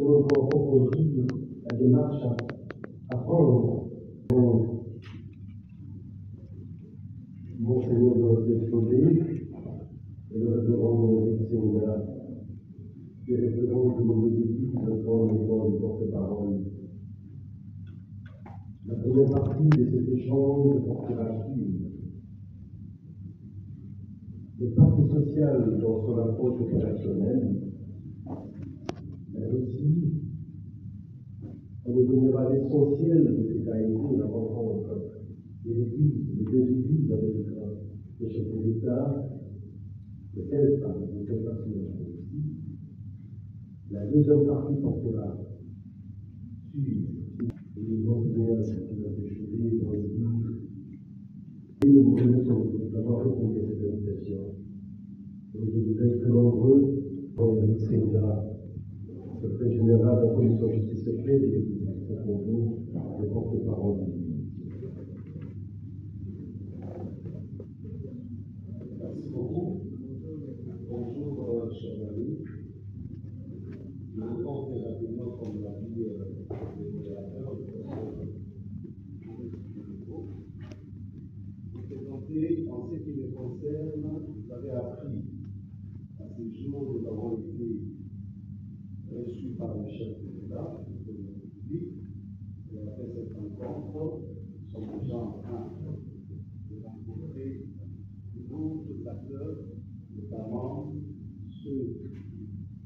on propose la démarche à prendre. Monseigneur doit s'exposer et le référent du séminaire qui représente nos équipes de prendre le temps de porte-parole. La première partie de cet échange portera sur le pacte social dans son approche opérationnelle, mais aussi on nous donnera l'essentiel de ce qu'a été la rencontre des deux églises avec les chefs de l'État, de quelle partie aussi. La deuxième partie portera sur les enseignants qui vont échouer dans le livre. Et nous remercions d'avoir répondu à cette invitation. Donc, vous êtes très nombreux dans le séminaire, secrétaire général de la commission justice secrète et le porte-parole du livre. Merci beaucoup. Bonjour, chers amis. Je réponds très rapidement, comme l'a dit le modérateur, vous présenter en ce qui me concerne, vous avez appris à ce jour, nous avons été reçus par le chef de l'État, du président de la République, et après cette rencontre, nous sommes déjà en train de rencontrer d'autres acteurs, notamment ceux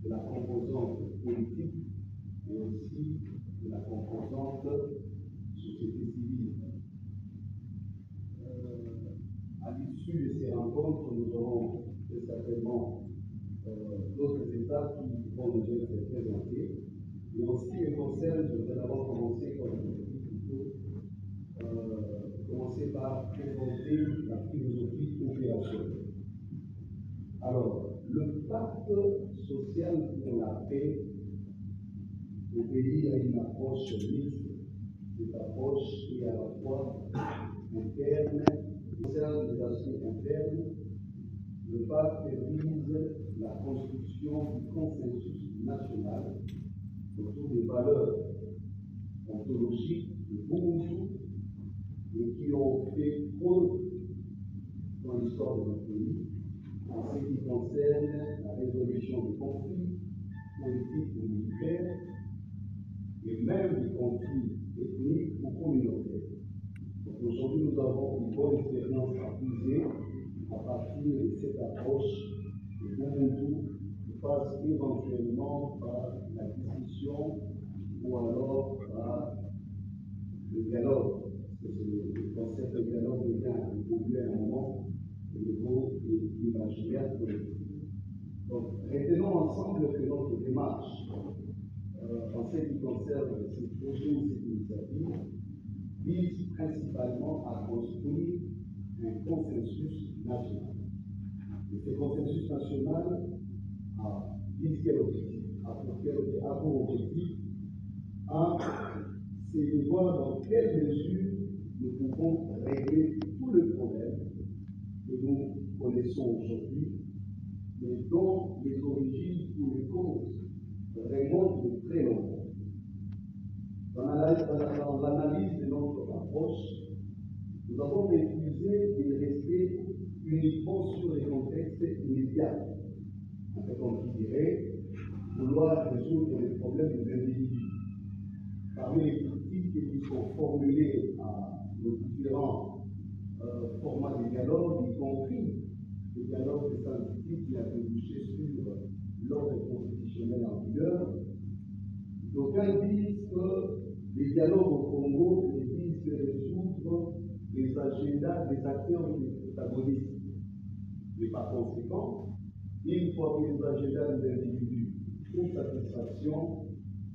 de la composante politique et aussi de la composante société civile. À l'issue de ces rencontres, nous aurons très certainement d'autres états qui vont nous être présentés. Et en ce qui me concerne, je voudrais d'abord commencer, comme je l'ai dit plutôt, commencer par présenter la philosophie opérationnelle. Alors, le pacte social pour la paix, le pays a une approche mixte. Cette approche est à la fois interne, concerne les aspects internes. Le pacte vise la construction du consensus national autour des valeurs ontologiques de Ubuntu et qui ont fait preuve dans l'histoire de notre pays en ce qui concerne la résolution des conflits politiques ou militaires et même des conflits ethniques ou communautaires. Donc aujourd'hui, nous avons une bonne expérience à puiser à partir de cette approche de Ubuntu qui passe éventuellement par la discussion ou alors par le dialogue. Parce que le concept de dialogue devient évolué à un moment au niveau de l'imaginaire politique. Donc, retenons ensemble que notre démarche, en ce qui concerne ces projets ou ces initiatives, vise principalement à construire un consensus national. Et ce consensus national vise quel objectif? A pour objectif, c'est de voir dans quelle mesure nous pouvons régler tous les problèmes que nous connaissons aujourd'hui, mais dont les origines ou les causes remontent de très longtemps. Dans l'analyse de notre approche, nous avons refusé de rester uniquement sur les contextes immédiats. En fait, on dirait vouloir résoudre les problèmes des individus. Parmi les critiques qui sont formulées à nos différents formats de dialogue, y compris le dialogue des scientifiques qui a débouché sur l'ordre constitutionnel en vigueur, d'aucuns disent que les dialogues au Congo visent de résoudre les agendas des acteurs et des protagonistes. Mais par conséquent, une fois que les agendas des individus trouvent satisfaction,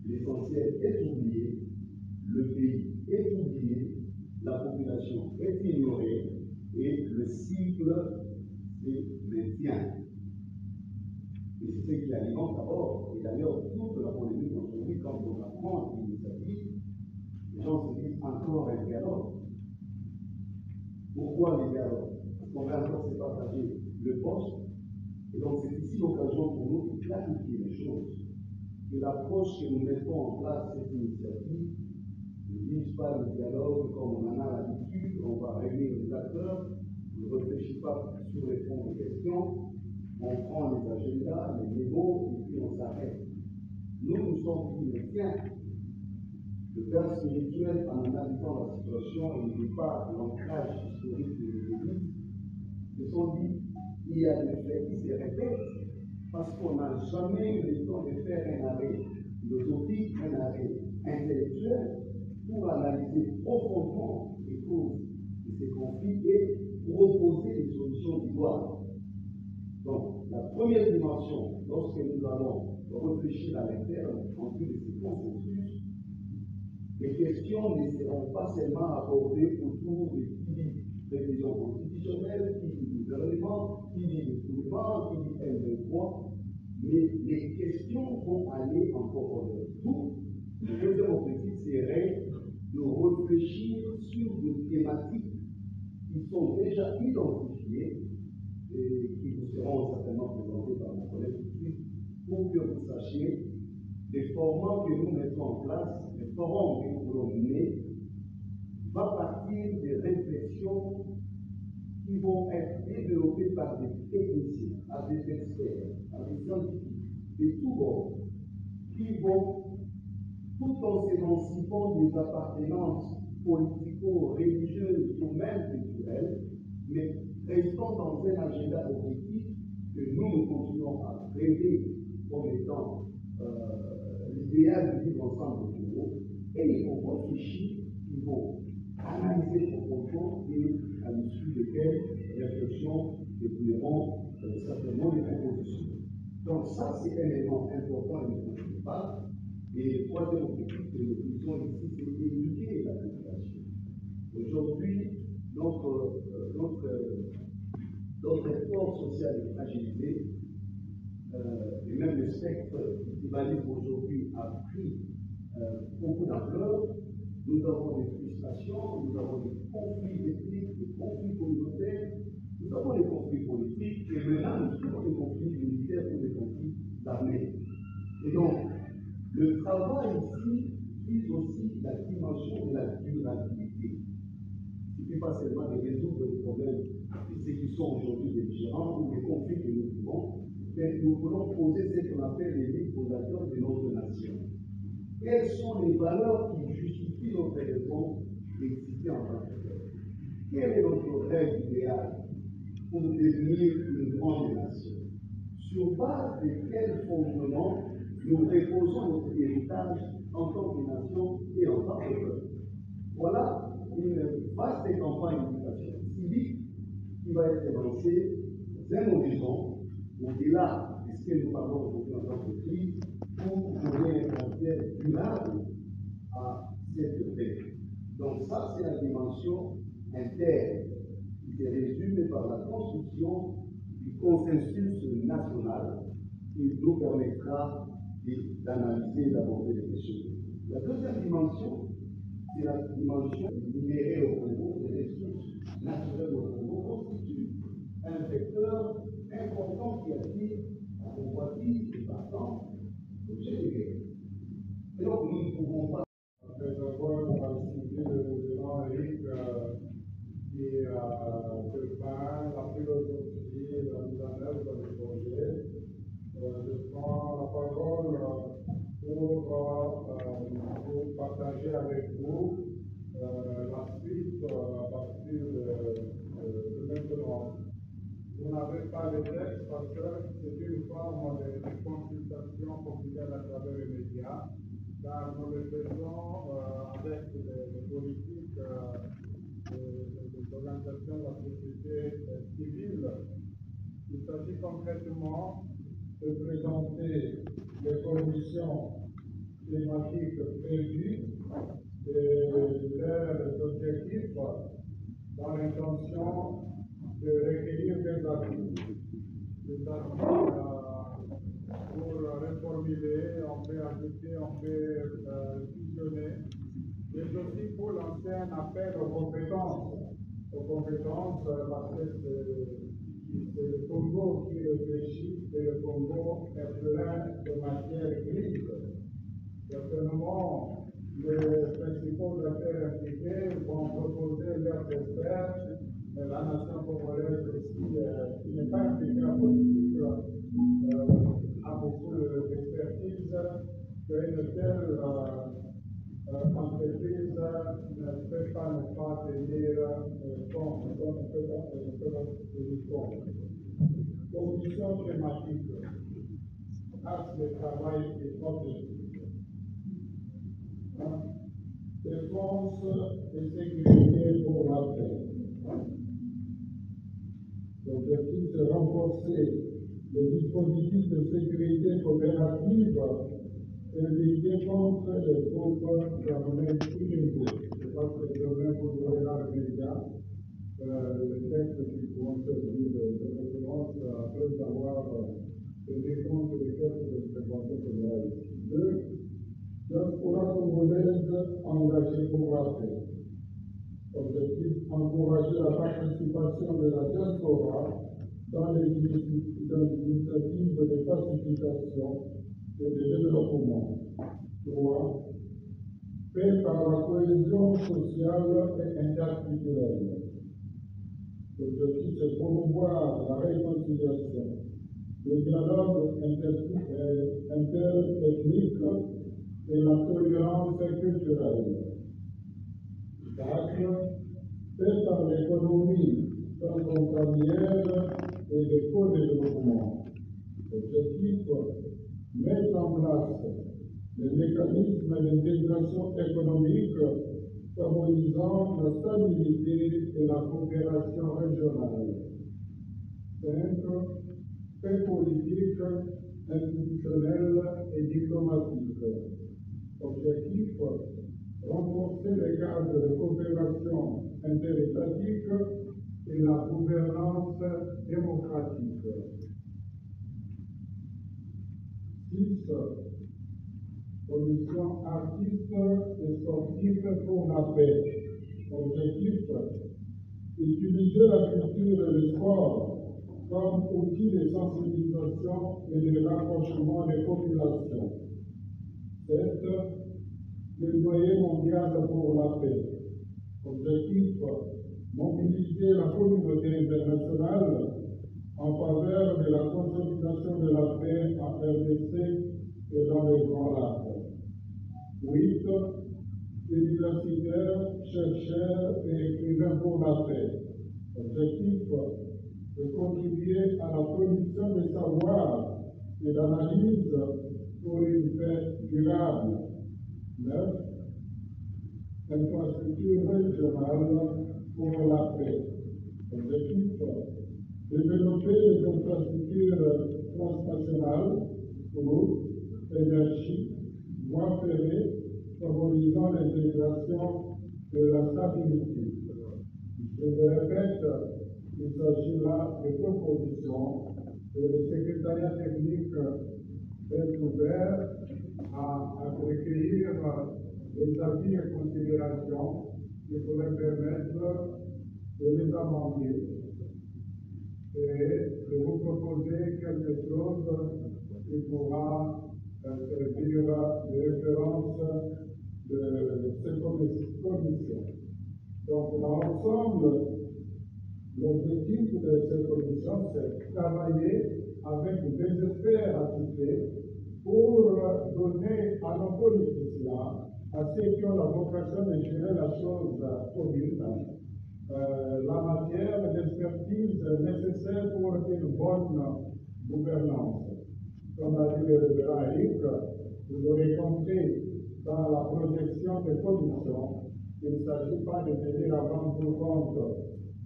l'essentiel est oublié, le pays est oublié, la population est ignorée et le cycle se maintient. Et c'est ce qui alimente d'abord, et d'ailleurs toute la polémique aujourd'hui, quand on apprend l'initiative, les gens se disent encore un dialogue. Pourquoi les dialogues? Parce qu'on va encore se partager le poste, et donc c'est ici l'occasion pour nous de clarifier les choses. que l'approche que nous mettons en place, cette initiative, ne vise pas le dialogue comme on en a l'habitude, on va réunir les acteurs, on ne réfléchit pas sur les fonds de questions, on prend les agendas, les mémos, et puis on s'arrête. Nous, nous sommes dit, mais tiens, le père spirituel, en analysant la situation, il n'est pas l'ancrage historique de l'Église, se sont dit, il y a des faits qui se répètent, parce qu'on n'a jamais eu le temps de faire un arrêt philosophique, un arrêt intellectuel, pour analyser profondément les causes de ces conflits et proposer des solutions idoines. Donc, la première dimension, lorsque nous allons réfléchir à l'interne, en vue de ces consensus, les questions ne seront pas seulement abordées autour de qui dit révision constitutionnelle, qui dit gouvernement, qui dit détournement, qui dit M23, mais les questions vont aller en profondeur. Tout le deuxième objectif serait de réfléchir sur des thématiques qui sont déjà identifiées et qui vous seront certainement présentées par mon collègue tout de suite, pour que vous sachiez les formats que nous mettons en place, les forums que nous voulons mener, va partir des réflexions qui vont être développées par des techniciens, par des experts, par des scientifiques, de tous bords, qui vont, tout en s'émancipant des appartenances politico-religieuses ou même culturelles, mais restant dans un agenda objectif que nous continuons à rêver comme étant l'idéal du vivre ensemble au Congo, et ils vont réfléchir, ils vont analyser profondément et à l'issue desquelles réflexions découleront certainement des propositions. Donc ça, c'est un élément important et ne continue pas. Et le troisième objectif que nous utilisons ici, c'est d'éduquer la population. Aujourd'hui, notre effort social est fragilisé, et même le spectre du tribalisme aujourd'hui a pris beaucoup d'ampleur. Nous avons des frustrations, nous avons des conflits ethniques, des conflits communautaires, nous avons des conflits politiques, et maintenant nous avons des conflits militaires ou des conflits armés. Et donc, le travail ici vise aussi la dimension de la durabilité. Il ne suffit pas seulement de résoudre les problèmes de ceux qui sont aujourd'hui belligérants ou les conflits que nous vivons, mais nous voulons poser ce qu'on appelle les lignes fondateurs de notre nation. Quelles sont les valeurs qui justifient notre raison d'exister en tant que peuple? Quel est notre rêve idéal pour devenir une grande nation? Sur base de quels fondements nous reposons notre héritage en tant que nation et en tant que peuple? Voilà une vaste campagne d'éducation civique qui va être lancée dans un horizon au-delà de ce que nous parlons aujourd'hui en tant que crise, pour donner un caractère durable à cette paix. Donc ça, c'est la dimension interne qui se résume par la construction du consensus national qui nous permettra d'analyser et d'aborder les questions. La deuxième dimension, c'est la dimension minérée au Congo, des ressources naturelles au Congo, constitue un vecteur important qui attire la convoitise des passants l'objet de guerre. Et donc nous ne pouvons pas. Après avoir suivi le grand Eric qui prépare la philosophie de la mise en œuvre du projet, je prends la parole pour partager avec vous la suite à partir de maintenant. Vous n'avez pas le texte parce que c'est une forme de consultation quotidienne à travers les médias, car nous le faisons avec les politiques des organisations de la société civile. Il s'agit concrètement de présenter les conditions climatiques prévues et leurs objectifs dans l'intention de recueillir des avis. Des avis pour reformuler, on peut ajouter, on peut fusionner, mais aussi pour lancer un appel aux compétences parce que C'est le Congo qui réfléchit et le Congo est plein de matière grise. Certainement, les principaux acteurs impliqués vont proposer leurs experts, mais la nation congolaise aussi, qui n'est pas impliquée en politique, a beaucoup d'expertise qu'une telle entreprise ne peut pas ne pas tenir compte, ne peut pas tenir compte. Conditions climatiques, axe de travail et objectifs. Défense et sécurité pour la paix. L'objectif, c'est renforcer les dispositifs de sécurité coopérative et lutter contre les groupes armés illégaux. Je pense que c'est demain pour vous dans les médias, les textes qui pourront servir de référence après avoir tenu compte des quelques interventions que vous avez ici. Deux, diaspora congolaise engagée pour la paix. Objectif, encourager la participation de la diaspora dans les initiatives de pacification et de développement. 3. Paix par la cohésion sociale et interculturelle. L'objectif, c'est promouvoir la réconciliation, le dialogue interethnique et la tolérance culturelle. 4. Paix par l'économie transfrontalière et le co-développement. Objectif, mettre en place les mécanismes d'intégration économique favorisant la stabilité et la coopération régionale. 5. Paix politique, institutionnelle et diplomatique. Objectif, renforcer les cadres de coopération interétatique et la gouvernance démocratique. 6. Commission artistes et sportifs pour la paix. Objectif, utiliser la culture et le sport comme outil de sensibilisation et de rapprochement des populations. 7. Plaidoyer mondial pour la paix. Objectif, mobiliser la communauté internationale en faveur de la consolidation de la paix en RDC et dans les Grands Lacs. 8. Universitaires, chercheurs et écrivains pour la paix. Objectif, de contribuer à la production de savoir et d'analyse pour une paix durable. 9. Infrastructure régionale pour la paix. Objectif, développer les infrastructures transnationales, routes, énergie, voies ferrées, favorisant l'intégration de la stabilité. Je le répète, il s'agit là de propositions et le secrétariat technique est ouvert à recueillir les avis et considérations qui pourraient permettre de les amender et de vous proposer quelque chose qui pourra servir de référence de cette commission. Donc, dans l'ensemble, l'objectif de cette commission, c'est de travailler avec des experts attitrés pour donner à nos politiciens, à ceux qui ont la vocation de gérer la chose commune, la matière d'expertise nécessaire pour une bonne gouvernance. Comme a dit le révérend Eric, vous aurez compris dans la projection des commissions qu'il ne s'agit pas de tenir avant tout compte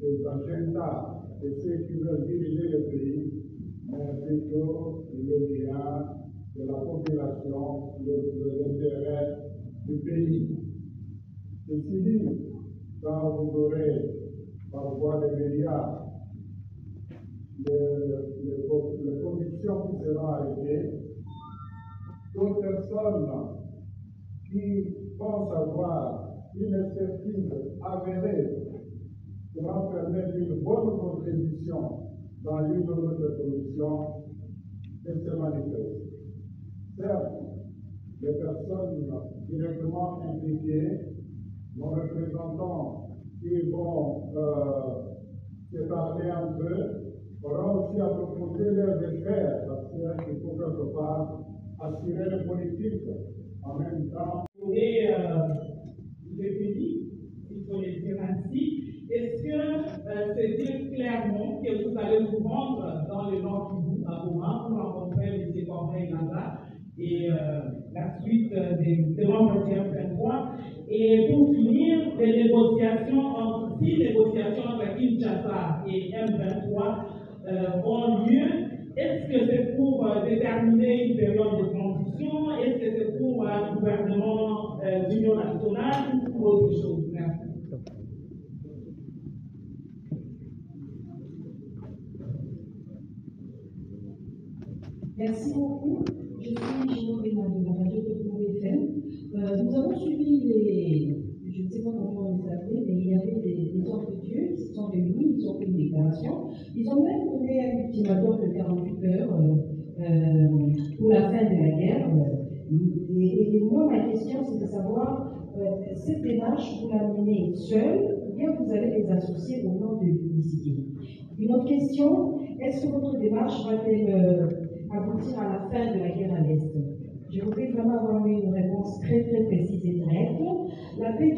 des agendas de ceux qui veulent diriger le pays, mais plutôt le bien de la population, de l'intérêt du pays. Ceci dit, quand vous aurez par voie des médias les commissions qui seront arrêtées, toute personne qui pense avoir une expertise avérée pourra permettre une bonne contribution dans une de notre commission, elle se manifeste. Certes, les personnes directement impliquées, nos représentants qui vont se parler entre eux, auront aussi à proposer leurs experts, parce qu'il faut quelque part assurer les politiques en même temps. Et les pays, il faut les dire ainsi. Est-ce que c'est dire clairement que vous allez vous rendre dans le Nord Kivu, à Goma, pour rencontrer M. Corneille Nangaa et la suite des l'entretien 23? Et pour finir, les négociations entre Kinshasa et M23 ont lieu. Est-ce que c'est pour déterminer une période de transition? Est-ce que c'est pour un gouvernement d'union nationale ou pour autre chose? Merci. Merci beaucoup. Je suis Gino Bénin de la radio de FM. Nous avons suivi je ne sais pas comment on les appelait, mais il y avait des hommes de Dieu qui se sont réunis, ils ont fait une déclaration. Ils ont même donné un ultimatum de 48 heures pour la fin de la guerre. Et moi, ma question, c'est de savoir, cette démarche, vous la menez seule ou bien vous allez les associer au nom de l'unicité? Une autre question, est-ce que votre démarche va-t-elle aboutir à la fin de la guerre à l'Est? Je voudrais vraiment avoir une réponse très très précise et directe. La paix,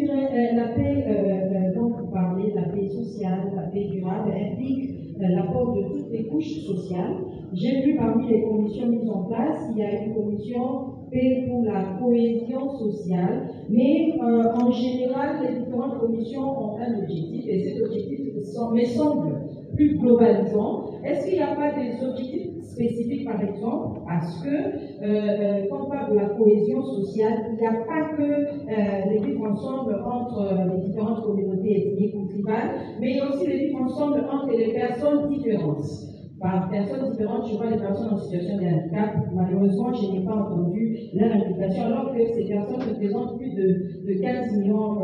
dont vous parlez, la paix sociale, la paix durable, implique l'apport de toutes les couches sociales. J'ai vu parmi les commissions mises en place, il y a une commission paix pour la cohésion sociale, mais en général, les différentes commissions ont un objectif, et cet objectif me semble plus globalisant. Est-ce qu'il n'y a pas des objectifs spécifiques, par exemple, parce que quand on parle de la cohésion sociale, il n'y a pas que les vivre ensemble entre les différentes communautés ethniques ou tribales, mais il y a aussi les vivre ensemble entre les personnes différentes. Par personnes différentes, je vois les personnes en situation de handicap. Malheureusement, je n'ai pas entendu leur implication, alors que ces personnes représentent plus de 15 millions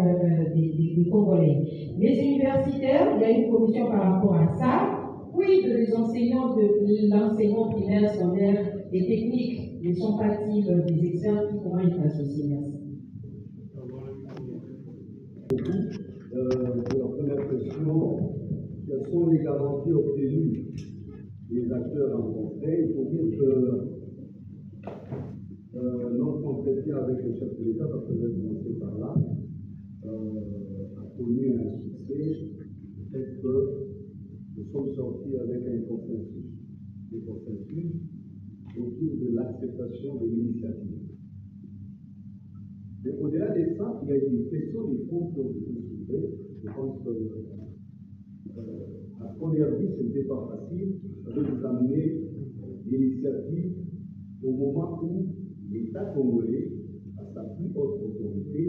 des Congolais. Les universitaires, il y a une commission par rapport à ça. Oui, les enseignants de l'enseignement primaire, secondaire et technique ne sont pas-ils des experts qui pourront être associés? Merci. Pour la première question, quelles sont les garanties obtenues des acteurs rencontrés? Il faut dire que notre entretien avec le chef de l'État, parce que je vais commencer par là, a connu un succès, peut-être que nous sommes sortis avec un consensus autour de l'acceptation de l'initiative. Mais au-delà de ça, il y a une question de fond que vous soulevez. Je pense que à première vue, ce n'était pas facile de vous amener l'initiative au moment où l'État congolais, à sa plus haute autorité,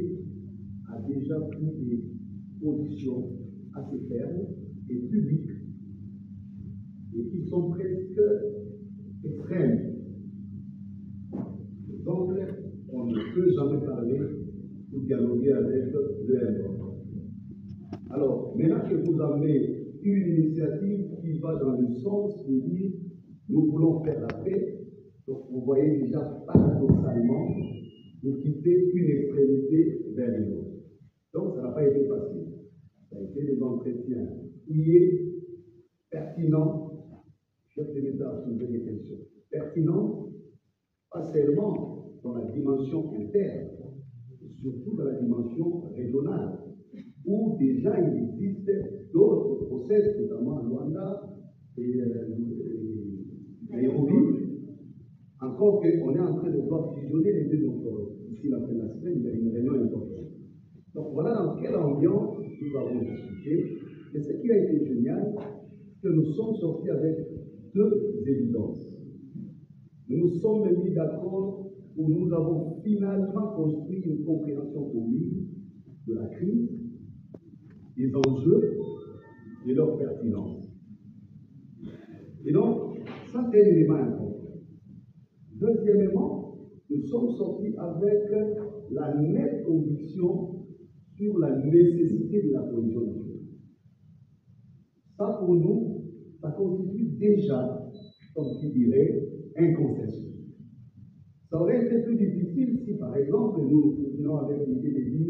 a déjà pris des positions assez fermes et publiques et qui sont presque extrêmes. Donc, on ne peut jamais parler ou dialoguer avec le M1. Alors, maintenant que vous avez une initiative qui va dans le sens de dire nous voulons faire la paix, donc vous voyez déjà paradoxalement, vous quittez une extrémité vers une autre. Donc, ça n'a pas été facile. Ça a été des entretiens fouillés, pertinents. Chef de l'État a soulevé des questions pertinentes, pas seulement dans la dimension interne, surtout dans la dimension régionale, où déjà il existe d'autres process, notamment en Rwanda et Nairobi, encore qu'on est en train de voir fusionner les deux. Donc, d'ici la fin de la semaine, il y a une réunion importante. Donc, voilà dans quelle ambiance nous avons discuté. Et ce qui a été génial, c'est que nous sommes sortis avec deux évidences. Nous nous sommes mis d'accord où nous avons finalement construit une compréhension commune de la crise, des enjeux et leur pertinence. Et donc, ça c'est un élément important. Deuxièmement, nous sommes sortis avec la nette conviction sur la nécessité de la cohésion nationale. Ça pour nous, ça constitue déjà, comme qui dirait, un consensus. Ça aurait été plus difficile si, par exemple, nous venons avec l'idée de dire,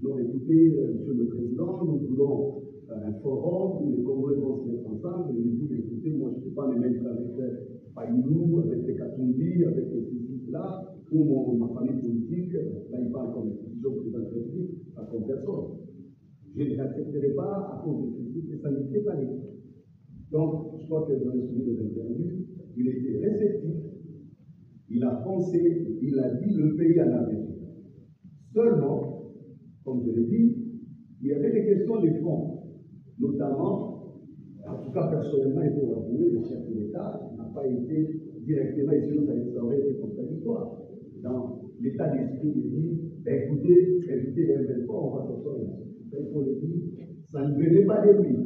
non, écoutez, Monsieur le Président, nous voulons un forum où les Congolais vont se mettre ensemble, et nous disons, écoutez, moi je ne peux pas me mettre avec Païlou, avec les Katumbi, avec les là, ou ma famille politique, là il parle comme institution présidentielle, pas comme personne. Je ne l'accepterai pas à cause de ceci, et ça n'était pas le cas. Donc, je crois que dans les souvenirs des interviews, il était réceptif, il a pensé, il a dit le pays en a besoin. Seulement, comme je l'ai dit, il y avait des questions de fond, notamment, en tout cas personnellement, il faut l'avouer, le chef de l'État n'a pas été directement, et sinon ça aurait été contradictoire. Dans l'état d'esprit, il dit, écoutez, évitez les M23, on va s'asseoir là-dessus. Il faut le dire, ça ne venait pas de lui,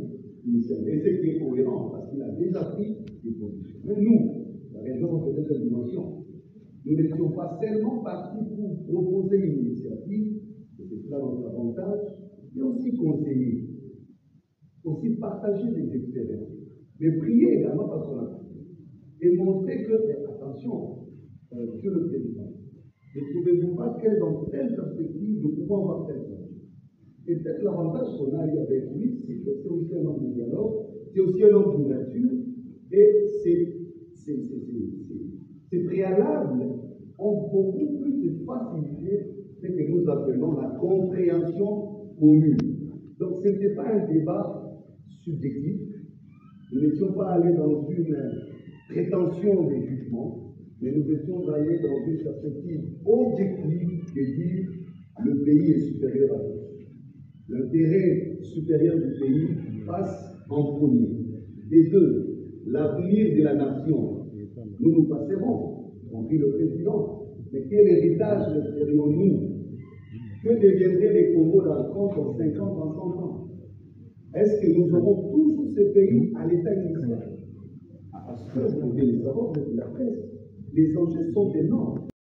initialement. Et c'est qui est cohérent, parce qu'il a déjà pris des positions. Mais nous, la raison peut-être de dimension, nous n'étions pas seulement partis pour proposer une initiative, et c'est cela notre avantage, mais aussi conseiller, aussi partager des expériences, mais prier également parce qu'on a prié, et montrer que, attention, Monsieur le Président, ne trouvez-vous pas que dans telle perspective, nous pouvons avoir telle chose. Et peut-être l'avantage qu'on a eu avec lui, c'est que c'est aussi un homme de dialogue, c'est aussi un homme d'ouverture, et ces préalables ont beaucoup plus de facilité ce que nous appelons la compréhension commune. Donc ce n'était pas un débat subjectif, nous n'étions pas allés dans une prétention de jugement, mais nous étions allés dans une perspective objective de dire le pays est supérieur à tous. L'intérêt supérieur du pays passe en premier. Et deux, l'avenir de la nation. Nous passerons, y compris le président. Mais quel héritage laisserions-nous? Que deviendraient les Congos dans 30 ans, 50 ans, 100 ans? Est-ce que nous aurons toujours ces pays à l'état initial? Parce que vous devez les savoir, vous êtes la presse. Les enjeux sont énormes.